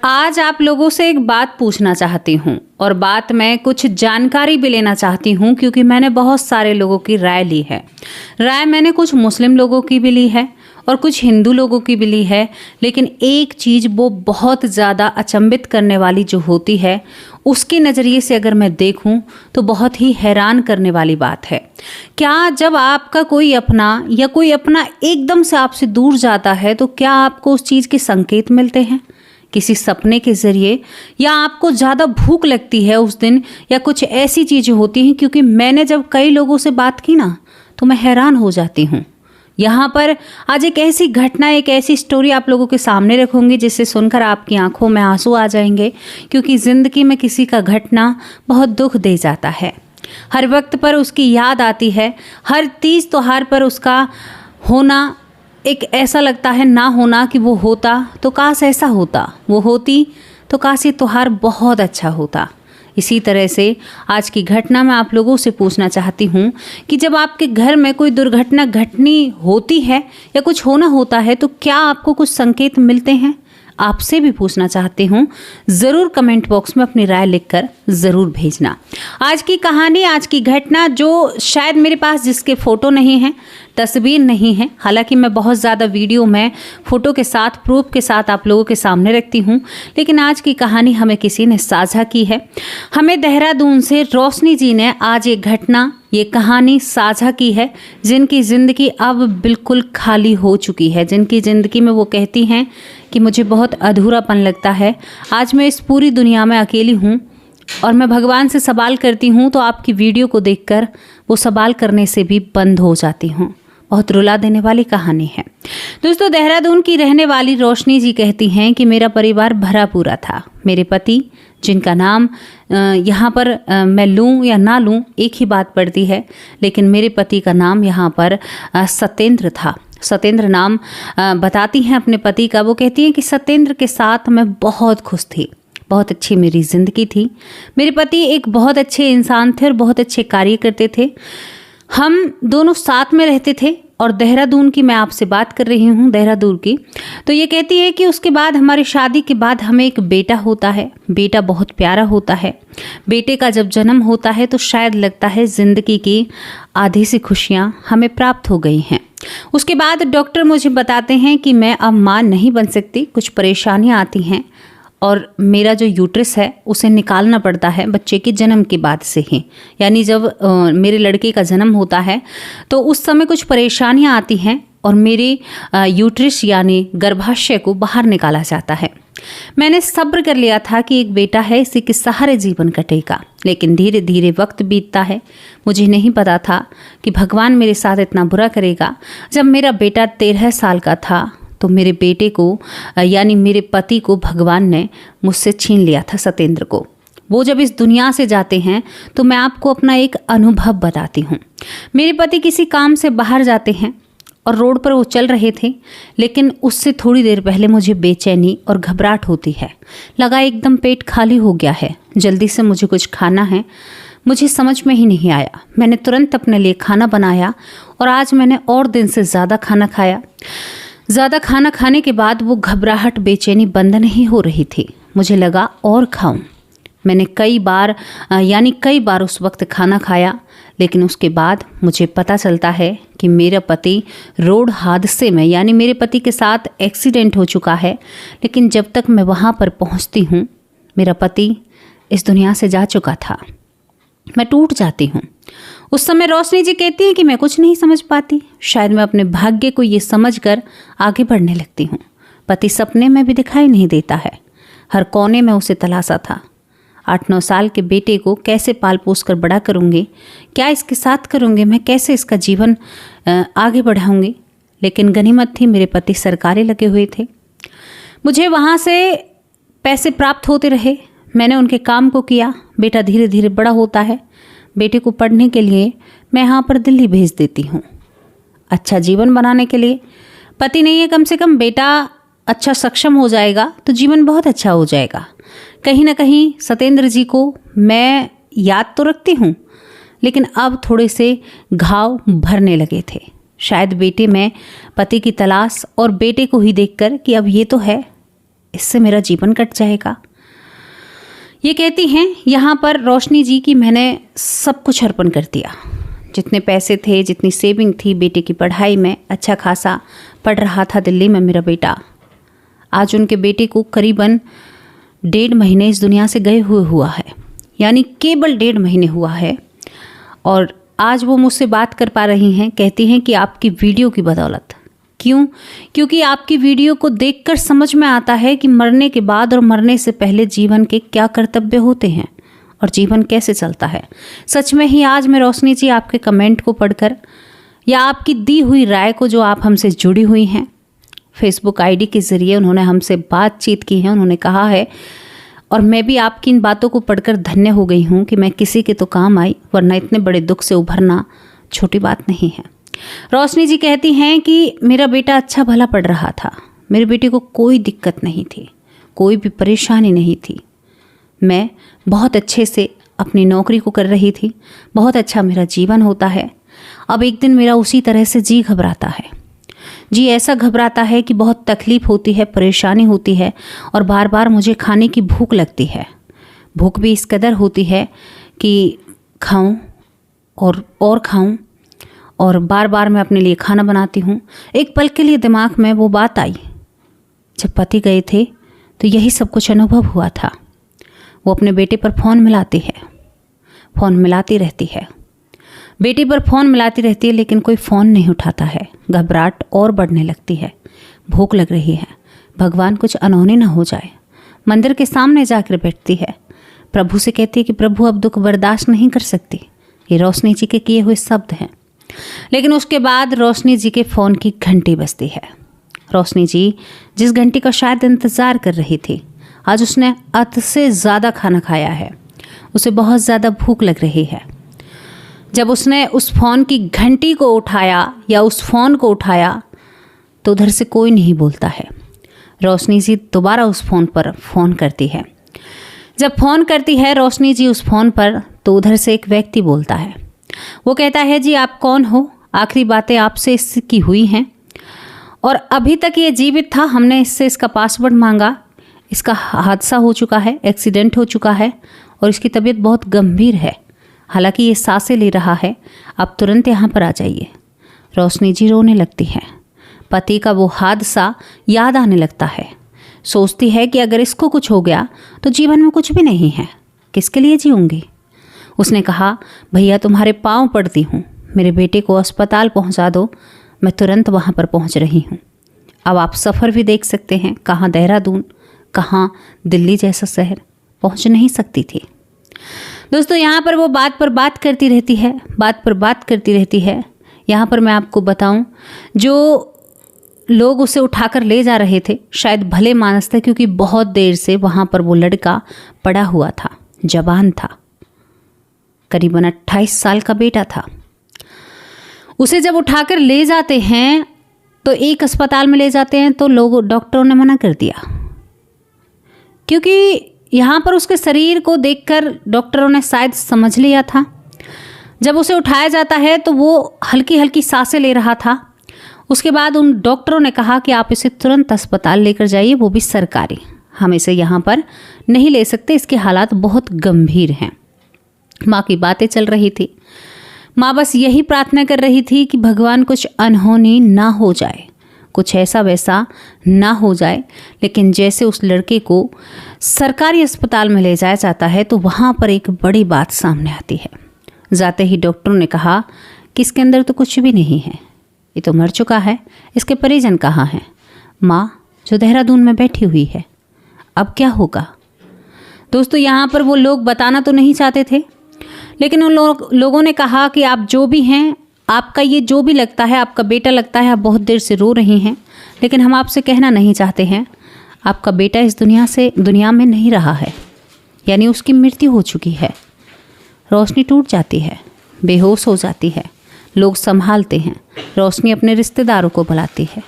आज आप लोगों से एक बात पूछना चाहती हूँ और बात मैं कुछ जानकारी भी लेना चाहती हूँ, क्योंकि मैंने बहुत सारे लोगों की राय ली है। राय मैंने कुछ मुस्लिम लोगों की भी ली है और कुछ हिंदू लोगों की भी ली है, लेकिन एक चीज़ वो बहुत ज़्यादा अचंभित करने वाली जो होती है, उसके नज़रिए से अगर मैं देखूं तो बहुत ही हैरान करने वाली बात है। क्या जब आपका कोई अपना या कोई अपना एकदम से आपसे दूर जाता है तो क्या आपको उस चीज़ के संकेत मिलते हैं, किसी सपने के ज़रिए, या आपको ज़्यादा भूख लगती है उस दिन, या कुछ ऐसी चीज़ें होती हैं? क्योंकि मैंने जब कई लोगों से बात की ना तो मैं हैरान हो जाती हूँ। यहाँ पर आज एक ऐसी घटना, एक ऐसी स्टोरी आप लोगों के सामने रखूँगी जिससे सुनकर आपकी आंखों में आंसू आ जाएंगे, क्योंकि ज़िंदगी में किसी का घटना बहुत दुख दे जाता है। हर वक्त पर उसकी याद आती है, हर तीज त्योहार पर उसका होना एक ऐसा लगता है, ना होना कि वो होता तो काश ऐसा होता, वो होती तो काश ये त्योहार बहुत अच्छा होता। इसी तरह से आज की घटना मैं आप लोगों से पूछना चाहती हूँ कि जब आपके घर में कोई दुर्घटना घटनी होती है या कुछ होना होता है तो क्या आपको कुछ संकेत मिलते हैं? आपसे भी पूछना चाहती हूँ। ज़रूर कमेंट बॉक्स में अपनी राय लिखकर ज़रूर भेजना। आज की कहानी, आज की घटना, जो शायद मेरे पास जिसके फ़ोटो नहीं हैं, तस्वीर नहीं है, हालांकि मैं बहुत ज़्यादा वीडियो में फ़ोटो के साथ, प्रूफ के साथ आप लोगों के सामने रखती हूँ, लेकिन आज की कहानी हमें किसी ने साझा की है। हमें देहरादून से रोशनी जी ने आज ये घटना, ये कहानी साझा की है, जिनकी ज़िंदगी अब बिल्कुल खाली हो चुकी है, जिनकी ज़िंदगी में वो कहती हैं कि मुझे बहुत अधूरापन लगता है, आज मैं इस पूरी दुनिया में अकेली हूँ और मैं भगवान से सवाल करती हूँ तो आपकी वीडियो को देखकर वो सवाल करने से भी बंद हो जाती हूँ। बहुत रुला देने वाली कहानी है। दोस्तों, देहरादून की रहने वाली रोशनी जी कहती हैं कि मेरा परिवार भरा पूरा था। मेरे पति, जिनका नाम यहाँ पर मैं लूँ या ना लूँ एक ही बात पड़ती है, लेकिन मेरे पति का नाम यहाँ पर सत्येंद्र था। सत्येंद्र नाम बताती हैं अपने पति का। वो कहती हैं कि सत्येंद्र के साथ मैं बहुत खुश थी, बहुत अच्छी मेरी ज़िंदगी थी। मेरे पति एक बहुत अच्छे इंसान थे और बहुत अच्छे कार्य करते थे। हम दोनों साथ में रहते थे। और देहरादून की मैं आपसे बात कर रही हूँ, देहरादून की। तो ये कहती है कि उसके बाद, हमारी शादी के बाद हमें एक बेटा होता है। बेटा बहुत प्यारा होता है। बेटे का जब जन्म होता है तो शायद लगता है ज़िंदगी की आधी सी खुशियाँ हमें प्राप्त हो गई हैं। उसके बाद डॉक्टर मुझे बताते हैं कि मैं अब माँ नहीं बन सकती, कुछ परेशानियाँ आती हैं और मेरा जो यूट्रस है उसे निकालना पड़ता है बच्चे के जन्म के बाद से ही। यानी जब मेरे लड़के का जन्म होता है तो उस समय कुछ परेशानियां आती हैं और मेरे यूट्रस यानी गर्भाशय को बाहर निकाला जाता है। मैंने सब्र कर लिया था कि एक बेटा है, इसी के सहारे जीवन कटेगा, लेकिन धीरे धीरे वक्त बीतता है। मुझे नहीं पता था कि भगवान मेरे साथ इतना बुरा करेगा। जब मेरा बेटा 13 साल का था तो मेरे बेटे को यानी मेरे पति को भगवान ने मुझसे छीन लिया था, सत्येंद्र को। वो जब इस दुनिया से जाते हैं तो मैं आपको अपना एक अनुभव बताती हूँ। मेरे पति किसी काम से बाहर जाते हैं और रोड पर वो चल रहे थे, लेकिन उससे थोड़ी देर पहले मुझे बेचैनी और घबराहट होती है। लगा एकदम पेट खाली हो गया है, जल्दी से मुझे कुछ खाना है। मुझे समझ में ही नहीं आया। मैंने तुरंत अपने लिए खाना बनाया और आज मैंने और दिन से ज़्यादा खाना खाया। ज़्यादा खाना खाने के बाद वो घबराहट, बेचैनी बंद नहीं हो रही थी। मुझे लगा और खाऊं। मैंने कई बार उस वक्त खाना खाया, लेकिन उसके बाद मुझे पता चलता है कि मेरा पति रोड हादसे में, यानी मेरे पति के साथ एक्सीडेंट हो चुका है। लेकिन जब तक मैं वहाँ पर पहुँचती हूँ मेरा पति इस दुनिया से जा चुका था। मैं टूट जाती हूँ। उस समय रोशनी जी कहती हैं कि मैं कुछ नहीं समझ पाती। शायद मैं अपने भाग्य को ये समझकर आगे बढ़ने लगती हूँ। पति सपने में भी दिखाई नहीं देता है। हर कोने में उसे तलाशा था। 8-9 साल के बेटे को कैसे पाल पोस कर बड़ा करूँगी, क्या इसके साथ करूँगी, मैं कैसे इसका जीवन आगे बढ़ाऊँगी। लेकिन गनीमत थी, मेरे पति सरकारी लगे हुए थे। मुझे वहाँ से पैसे प्राप्त होते रहे। मैंने उनके काम को किया। बेटा धीरे धीरे बड़ा होता है। बेटे को पढ़ने के लिए मैं यहाँ पर दिल्ली भेज देती हूँ, अच्छा जीवन बनाने के लिए। पति नहीं है, कम से कम बेटा अच्छा सक्षम हो जाएगा तो जीवन बहुत अच्छा हो जाएगा। कहीं ना कहीं सत्येंद्र जी को मैं याद तो रखती हूँ, लेकिन अब थोड़े से घाव भरने लगे थे। शायद बेटे में पति की तलाश और बेटे को ही देखकर कि अब ये तो है, इससे मेरा जीवन कट जाएगा। ये कहती हैं यहाँ पर रोशनी जी कि मैंने सब कुछ अर्पण कर दिया, जितने पैसे थे, जितनी सेविंग थी, बेटे की पढ़ाई में अच्छा खासा पढ़ रहा था दिल्ली में मेरा बेटा। आज उनके बेटे को करीबन 1.5 महीने इस दुनिया से गए हुआ है, यानी केवल 1.5 महीने हुआ है। और आज वो मुझसे बात कर पा रही हैं। कहती हैं कि आपकी वीडियो की बदौलत। क्यों? क्योंकि आपकी वीडियो को देखकर समझ में आता है कि मरने के बाद और मरने से पहले जीवन के क्या कर्तव्य होते हैं और जीवन कैसे चलता है। सच में ही आज मैं रोशनी जी आपके कमेंट को पढ़कर या आपकी दी हुई राय को, जो आप हमसे जुड़ी हुई हैं फेसबुक आईडी के ज़रिए, उन्होंने हमसे बातचीत की है, उन्होंने कहा है, और मैं भी आपकी इन बातों को पढ़कर धन्य हो गई हूँ कि मैं किसी के तो काम आई, वरना इतने बड़े दुख से उभरना छोटी बात नहीं है। रोशनी जी कहती हैं कि मेरा बेटा अच्छा भला पढ़ रहा था, मेरे बेटे को कोई दिक्कत नहीं थी, कोई भी परेशानी नहीं थी। मैं बहुत अच्छे से अपनी नौकरी को कर रही थी, बहुत अच्छा मेरा जीवन होता है। अब एक दिन मेरा उसी तरह से जी घबराता है। जी ऐसा घबराता है कि बहुत तकलीफ़ होती है, परेशानी होती है और बार बार मुझे खाने की भूख लगती है। भूख भी इस कदर होती है कि खाऊं और खाऊं, और बार बार मैं अपने लिए खाना बनाती हूँ। एक पल के लिए दिमाग में वो बात आई, जब पति गए थे तो यही सब कुछ अनुभव हुआ था। वो अपने बेटे पर फ़ोन मिलाती है, फ़ोन मिलाती रहती है, बेटी पर फ़ोन मिलाती रहती है, लेकिन कोई फ़ोन नहीं उठाता है। घबराहट और बढ़ने लगती है। भूख लग रही है, भगवान कुछ अनहोनी ना हो जाए। मंदिर के सामने जाकर बैठती है, प्रभु से कहती है कि प्रभु अब दुख बर्दाश्त नहीं कर सकती। ये रोशनी जी के किए हुए शब्द हैं। लेकिन उसके बाद रोशनी जी के फ़ोन की घंटी बजती है। रोशनी जी जिस घंटी का शायद इंतज़ार कर रही थी, आज उसने हद से ज़्यादा खाना खाया है, उसे बहुत ज़्यादा भूख लग रही है। जब उसने उस फ़ोन की घंटी को उठाया या उस फ़ोन को उठाया तो उधर से कोई नहीं बोलता है। रोशनी जी दोबारा उस फ़ोन पर फ़ोन करती है। जब फ़ोन करती है रोशनी जी उस फ़ोन पर, तो उधर से एक व्यक्ति बोलता है। वो कहता है, जी आप कौन हो? आखिरी बातें आपसे इसकी हुई हैं और अभी तक ये जीवित था, हमने इससे इसका पासवर्ड मांगा। इसका हादसा हो चुका है, एक्सीडेंट हो चुका है और इसकी तबीयत बहुत गंभीर है, हालांकि ये सांसें ले रहा है। आप तुरंत यहाँ पर आ जाइए। रोशनी जी रोने लगती है। पति का वो हादसा याद आने लगता है। सोचती है कि अगर इसको कुछ हो गया तो जीवन में कुछ भी नहीं है, किसके लिए जीऊँगी। उसने कहा, भैया तुम्हारे पाँव पड़ती हूँ, मेरे बेटे को अस्पताल पहुँचा दो, मैं तुरंत वहाँ पर पहुँच रही हूँ। अब आप सफ़र भी देख सकते हैं, कहाँ देहरादून, कहाँ दिल्ली जैसा शहर, पहुँच नहीं सकती थी। दोस्तों यहाँ पर वो बात पर बात करती रहती है, बात पर बात करती रहती है। यहाँ पर मैं आपको बताऊँ, जो लोग उसे उठाकर ले जा रहे थे शायद भले मानस थे, क्योंकि बहुत देर से वहाँ पर वो लड़का पड़ा हुआ था, जवान था, करीबन 28 साल का बेटा था। उसे जब उठाकर ले जाते हैं तो एक अस्पताल में ले जाते हैं तो डॉक्टरों ने मना कर दिया, क्योंकि यहाँ पर उसके शरीर को देखकर डॉक्टरों ने शायद समझ लिया था। जब उसे उठाया जाता है तो वो हल्की हल्की सांसें ले रहा था। उसके बाद उन डॉक्टरों ने कहा कि आप इसे तुरंत अस्पताल लेकर जाइए, वो भी सरकारी, हम इसे यहाँ पर नहीं ले सकते, इसके हालात बहुत गंभीर हैं। माँ की बातें चल रही थी। माँ बस यही प्रार्थना कर रही थी कि भगवान कुछ अनहोनी ना हो जाए, कुछ ऐसा वैसा ना हो जाए। लेकिन जैसे उस लड़के को सरकारी अस्पताल में ले जाया जाता है तो वहाँ पर एक बड़ी बात सामने आती है। जाते ही डॉक्टरों ने कहा कि इसके अंदर तो कुछ भी नहीं है, ये तो मर चुका है, इसके परिजन कहाँ हैं? माँ जो देहरादून में बैठी हुई है, अब क्या होगा? दोस्तों यहाँ पर वो लोग बताना तो नहीं चाहते थे, लेकिन उन लोगों ने कहा कि आप जो भी हैं, आपका ये जो भी लगता है, आपका बेटा लगता है, आप बहुत देर से रो रही हैं, लेकिन हम आपसे कहना नहीं चाहते हैं, आपका बेटा इस दुनिया में नहीं रहा है, यानी उसकी मृत्यु हो चुकी है। रोशनी टूट जाती है, बेहोश हो जाती है, लोग संभालते हैं। रोशनी अपने रिश्तेदारों को बुलाती है।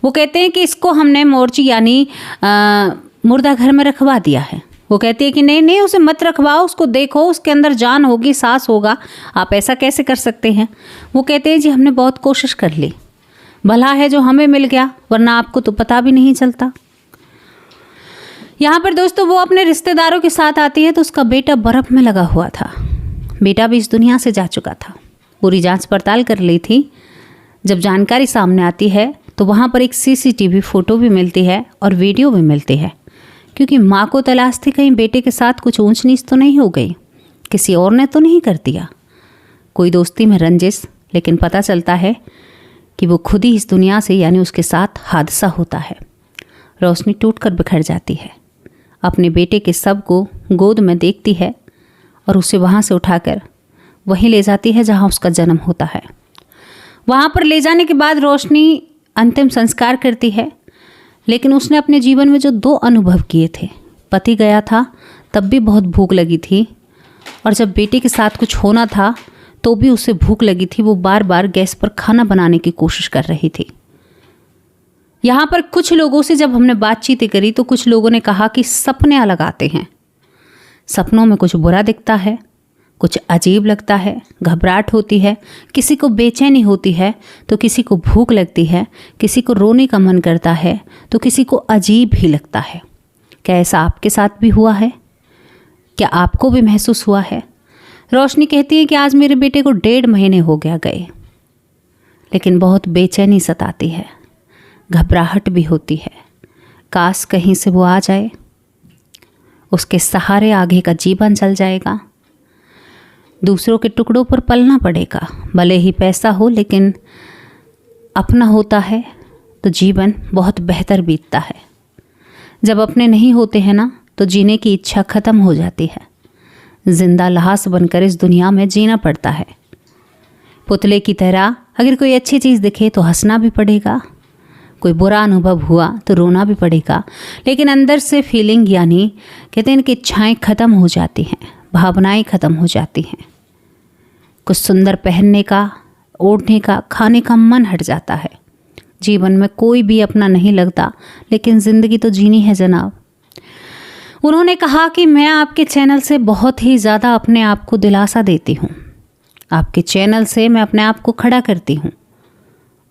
वो कहते हैं कि इसको हमने मोर्ची यानी मुर्दा घर में रखवा दिया है। वो कहती है कि नहीं नहीं, उसे मत रखवाओ, उसको देखो, उसके अंदर जान होगी, सांस होगा, आप ऐसा कैसे कर सकते हैं? वो कहते हैं जी हमने बहुत कोशिश कर ली, भला है जो हमें मिल गया, वरना आपको तो पता भी नहीं चलता। यहाँ पर दोस्तों वो अपने रिश्तेदारों के साथ आती है तो उसका बेटा बर्फ़ में लगा हुआ था। बेटा भी इस दुनिया से जा चुका था। पूरी जांच पड़ताल कर ली थी। जब जानकारी सामने आती है तो वहाँ पर एक CCTV फ़ोटो भी मिलती है और वीडियो भी मिलती है, क्योंकि माँ को तलाश थी कहीं बेटे के साथ कुछ ऊंच नीच तो नहीं हो गई, किसी और ने तो नहीं कर दिया, कोई दोस्ती में रंजिश। लेकिन पता चलता है कि वो खुद ही इस दुनिया से, यानी उसके साथ हादसा होता है। रोशनी टूटकर बिखर जाती है, अपने बेटे के शव को गोद में देखती है और उसे वहाँ से उठाकर वहीं ले जाती है जहाँ उसका जन्म होता है। वहाँ पर ले जाने के बाद रोशनी अंतिम संस्कार करती है, लेकिन उसने अपने जीवन में जो 2 अनुभव किए थे, पति गया था तब भी बहुत भूख लगी थी, और जब बेटे के साथ कुछ होना था तो भी उसे भूख लगी थी। वो बार बार गैस पर खाना बनाने की कोशिश कर रही थी। यहाँ पर कुछ लोगों से जब हमने बातचीत करी तो कुछ लोगों ने कहा कि सपने अलग आते हैं, सपनों में कुछ बुरा दिखता है, कुछ अजीब लगता है, घबराहट होती है, किसी को बेचैनी होती है तो किसी को भूख लगती है, किसी को रोने का मन करता है तो किसी को अजीब ही लगता है। क्या ऐसा आपके साथ भी हुआ है? क्या आपको भी महसूस हुआ है? रोशनी कहती है कि आज मेरे बेटे को 1.5 महीने हो गया गए, लेकिन बहुत बेचैनी सताती है, घबराहट भी होती है। काश कहीं से वो आ जाए, उसके सहारे आगे का जीवन चल जाएगा। दूसरों के टुकड़ों पर पलना पड़ेगा, भले ही पैसा हो, लेकिन अपना होता है तो जीवन बहुत बेहतर बीतता है। जब अपने नहीं होते हैं ना तो जीने की इच्छा खत्म हो जाती है। जिंदा लाश बनकर इस दुनिया में जीना पड़ता है। पुतले की तरह अगर कोई अच्छी चीज़ दिखे तो हंसना भी पड़ेगा, कोई बुरा अनुभव हुआ तो रोना भी पड़ेगा, लेकिन अंदर से फीलिंग, यानी कहते हैं कि इच्छाएं खत्म हो जाती हैं, भावनाएं खत्म हो जाती हैं। कुछ सुंदर पहनने का, ओढ़ने का, खाने का मन हट जाता है। जीवन में कोई भी अपना नहीं लगता, लेकिन ज़िंदगी तो जीनी है जनाब। उन्होंने कहा कि मैं आपके चैनल से बहुत ही ज़्यादा अपने आप को दिलासा देती हूँ, आपके चैनल से मैं अपने आप को खड़ा करती हूँ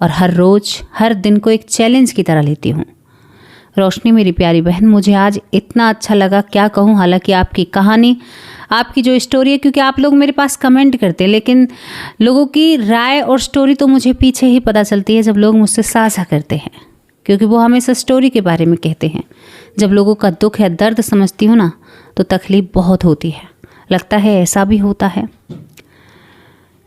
और हर रोज़ हर दिन को एक चैलेंज की तरह लेती हूँ। रोशनी मेरी प्यारी बहन, मुझे आज इतना अच्छा लगा, क्या कहूँ। हालांकि आपकी कहानी, आपकी जो स्टोरी है, क्योंकि आप लोग मेरे पास कमेंट करते हैं, लेकिन लोगों की राय और स्टोरी तो मुझे पीछे ही पता चलती है जब लोग मुझसे साझा करते हैं, क्योंकि वो हमेशा स्टोरी के बारे में कहते हैं। जब लोगों का दुख या दर्द समझती हूँ ना तो तकलीफ़ बहुत होती है, लगता है ऐसा भी होता है।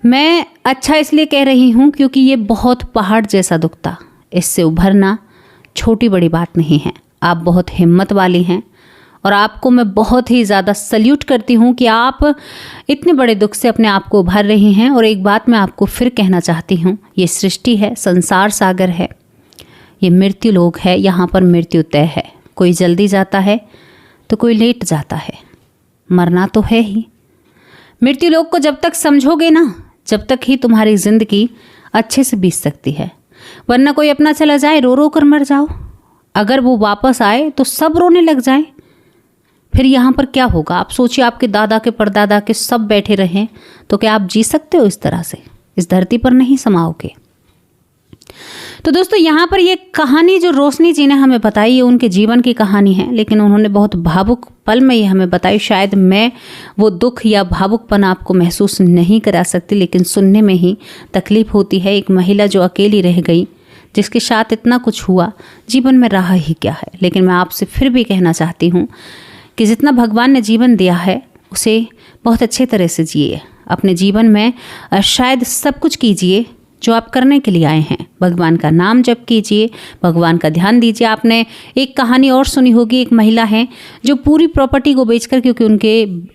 मैं अच्छा इसलिए कह रही हूँ क्योंकि ये बहुत पहाड़ जैसा दुख था, इससे उभरना छोटी बड़ी बात नहीं है। आप बहुत हिम्मत वाली हैं और आपको मैं बहुत ही ज़्यादा सल्यूट करती हूँ कि आप इतने बड़े दुख से अपने आप को उभर रही हैं। और एक बात मैं आपको फिर कहना चाहती हूँ, ये सृष्टि है, संसार सागर है, ये मृत्यु लोक है, यहाँ पर मृत्यु तय है। कोई जल्दी जाता है तो कोई लेट जाता है, मरना तो है ही। मृत्यु लोक को जब तक समझोगे ना, जब तक ही तुम्हारी ज़िंदगी अच्छे से बीत सकती है, वरना कोई अपना चला जाए, रो रो कर मर जाओ। अगर वो वापस आए तो सब रोने लग जाए, फिर यहाँ पर क्या होगा? आप सोचिए, आपके दादा के परदादा के सब बैठे रहें तो क्या आप जी सकते हो इस तरह से? इस धरती पर नहीं समाओगे। तो दोस्तों, यहाँ पर ये कहानी जो रोशनी जी ने हमें बताई, ये उनके जीवन की कहानी है, लेकिन उन्होंने बहुत भावुक पल में ये हमें बताई। शायद मैं वो दुख या भावुकपन आपको महसूस नहीं करा सकती, लेकिन सुनने में ही तकलीफ होती है। एक महिला जो अकेली रह गई, जिसके साथ इतना कुछ हुआ, जीवन में रहा ही क्या है। लेकिन मैं आपसे फिर भी कहना चाहती हूँ कि जितना भगवान ने जीवन दिया है उसे बहुत अच्छे तरह से जिए। अपने जीवन में शायद सब कुछ कीजिए जो आप करने के लिए आए हैं। भगवान का नाम जप कीजिए, भगवान का ध्यान दीजिए। आपने एक कहानी और सुनी होगी, एक महिला है जो पूरी प्रॉपर्टी को बेचकर, क्योंकि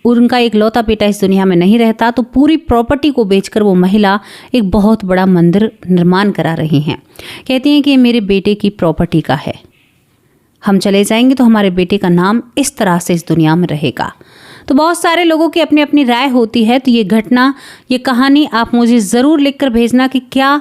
उनका एक लौता बेटा इस दुनिया में नहीं रहता, तो पूरी प्रॉपर्टी को बेचकर वो महिला एक बहुत बड़ा मंदिर निर्माण करा रही हैं। कहती हैं कि ये मेरे बेटे की प्रॉपर्टी का है, हम चले जाएंगे तो हमारे बेटे का नाम इस तरह से इस दुनिया में रहेगा। तो बहुत सारे लोगों की अपनी अपनी राय होती है। तो ये घटना, ये कहानी आप मुझे ज़रूर लिखकर भेजना कि क्या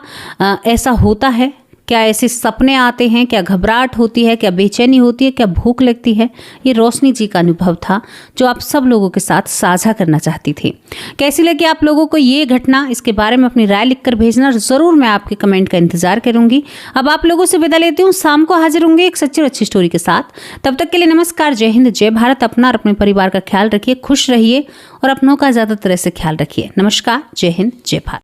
ऐसा होता है, क्या ऐसे सपने आते हैं, क्या घबराहट होती है, क्या बेचैनी होती है, क्या भूख लगती है? ये रोशनी जी का अनुभव था जो आप सब लोगों के साथ साझा करना चाहती थी। कैसी लगी आप लोगों को ये घटना? इसके बारे में अपनी राय लिखकर भेजना जरूर, मैं आपके कमेंट का इंतजार करूंगी। अब आप लोगों से विदा लेती हूँ, शाम को हाजिर होंगे एक सच्ची और अच्छी स्टोरी के साथ। तब तक के लिए नमस्कार, जय हिंद, जय भारत। अपना और अपने परिवार का ख्याल रखिए, खुश रहिए और अपनों का ज्यादा तरह से ख्याल रखिए। नमस्कार, जय हिंद, जय भारत।